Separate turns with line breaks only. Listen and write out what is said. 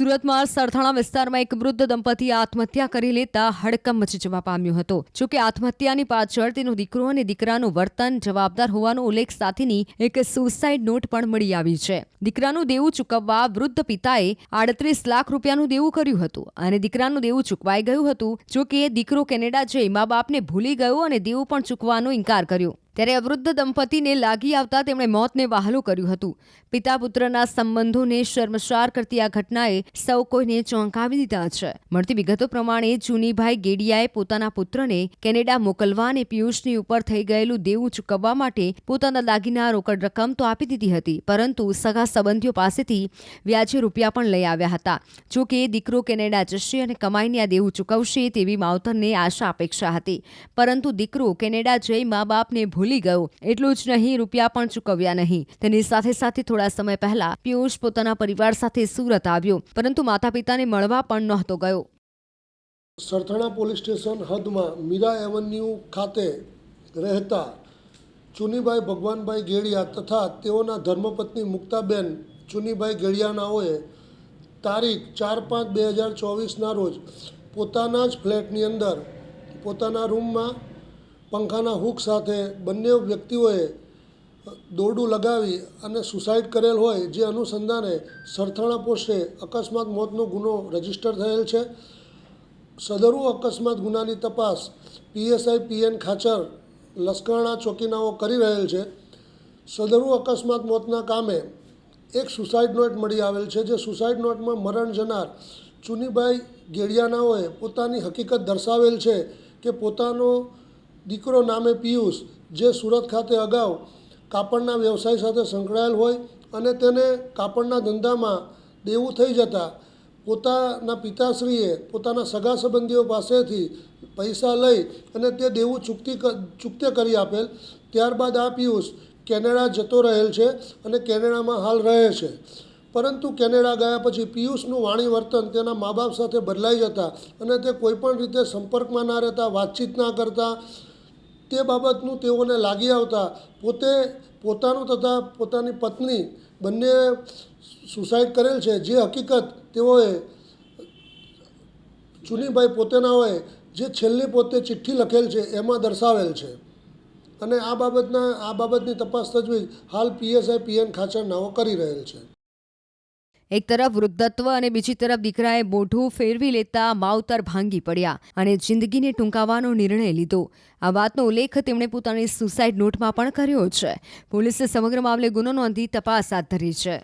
સુરતમાં સરથાણા વિસ્તારમાં એક વૃદ્ધ દંપતી આત્મહત્યા કરી લેતા હડકંપ મચી જવા પામ્યો હતો. જોકે આત્મહત્યાની પાછળ તેનો દીકરો અને દીકરાનું વર્તન જવાબદાર હોવાનો ઉલ્લેખ સાથેની એક સુસાઇડ નોટ પણ મળી આવી છે. દીકરાનું દેવું ચૂકવવા વૃદ્ધ પિતાએ 38 લાખ રૂપિયાનું દેવું કર્યું હતું અને દીકરાનું દેવું ચૂકવાઈ ગયું હતું. જોકે દીકરો કેનેડા જઈ મા બાપને ભૂલી ગયો અને દેવું પણ ચૂકવવાનો ઇનકાર કર્યો. ત્યારે અવૃદ્ધ દંપતીને લાગી આવતા તેમણે મોતને વહાલું કર્યું હતું. પિતા પુત્રના સંબંધોને શર્મસાર કરતી આ ઘટનાએ સૌ કોઈને ચોંકાવી દીધા છે. મળતી વિગતો પ્રમાણે ચુનીભાઈ ગેડિયાએ પોતાના પુત્રને કેનેડા મોકલવા અને પિયુષની ઉપર થઈ ગયેલું દેવું ચૂકવવા માટે પોતાના દાગીના રોકડ રકમ તો આપી દીધી હતી, પરંતુ સગા સંબંધીઓ પાસેથી વ્યાજે રૂપિયા પણ લઈ આવ્યા હતા. જોકે દીકરો કેનેડા જશે અને કમાઈને આ દેવું ચૂકવશે તેવી માવતરને આશા અપેક્ષા હતી, પરંતુ દીકરો કેનેડા જઈ મા બાપને ભૂલી ગયો. એટલું જ નહીં, રૂપિયા પણ ચૂકવ્યા નહીં. તેની સાથે સાથે થોડા સમય પહેલા પિયુષ પોતાના પરિવાર સાથે સુરત આવ્યો, પરંતુ માતા પિતાને મળવા પણ નહોતો ગયો.
સરથાણા પોલીસ સ્ટેશન હદમાં મીરા એવન્યુ ખાતે રહેતા ચુનીભાઈ ભગવાનભાઈ ગેડિયા તથા તેઓના ધર્મપત્ની મુક્તાબેન ચુનીભાઈ ગેડિયાનાઓએ તારીખ 4/5/2024ના રોજ પોતાના જ ફ્લેટની અંદર પોતાના રૂમમાં પંખાના હૂક સાથે બંને વ્યક્તિઓએ દોરડું લગાવી અને સુસાઇડ કરેલ હોય, જે અનુસંધાને સરથાણા પોસ્ટે અકસ્માત મોતનો ગુનો રજીસ્ટર થયેલ છે. સદરુ અકસ્માત ગુનાની તપાસ PSI PN ખાચર લસકાણા ચોકીનાઓ કરી રહેલ છે. સદરુ અકસ્માત મોતના કામે એક સુસાઇડ નોટ મળી આવેલ છે, જે સુસાઇડ નોટમાં મરણ જનાર ચુનીભાઈ ગેડિયાનાઓએ પોતાની હકીકત દર્શાવેલ છે કે પોતાનો દીકરો નામે પિયુષ, જે સુરત ખાતે અગાઉ કાપડના વ્યવસાય સાથે સંકળાયેલ હોય અને તેને કાપડના ધંધામાં દેવું થઈ જતાં પોતાના પિતાશ્રીએ પોતાના સગા સંબંધીઓ પાસેથી પૈસા લઈ અને તે દેવું ચૂકતે કરી આપેલ. ત્યારબાદ આ પિયુષ કેનેડા જતો રહેલ છે અને કેનેડામાં હાલ રહે છે. પરંતુ કેનેડા ગયા પછી પિયુષનું વાણી વર્તન તેના મા બાપ સાથે બદલાઈ જતા અને તે કોઈપણ રીતે સંપર્કમાં ના રહેતા, વાતચીત ના કરતા, તે બાબતનું તેઓને લાગી આવતા પોતાનું તથા પોતાની પત્ની બંને સુસાઇડ કરેલ છે, જે હકીકત તેઓએ ચુનીભાઈ પોતેનાઓએ જે છેલ્લી પોતે ચિઠ્ઠી લખેલ છે એમાં દર્શાવેલ છે. અને આ બાબતની તપાસ તજવીજ હાલ PSI PN ખાચર નાઓ કરી રહેલ છે.
એક તરફ વૃદ્ધત્વ અને બીજી તરફ દીકરાએ મોઢું ફેરવી લેતા માવતર ભાંગી પડ્યા અને જિંદગીને ટૂંકાવવાનો નિર્ણય લીધો. આ વાતનો ઉલ્લેખ તેમણે પોતાની સુસાઇડ નોટમાં પણ કર્યો છે. પોલીસે સમગ્ર મામલે ગુનો નોંધી તપાસ હાથ ધરી છે.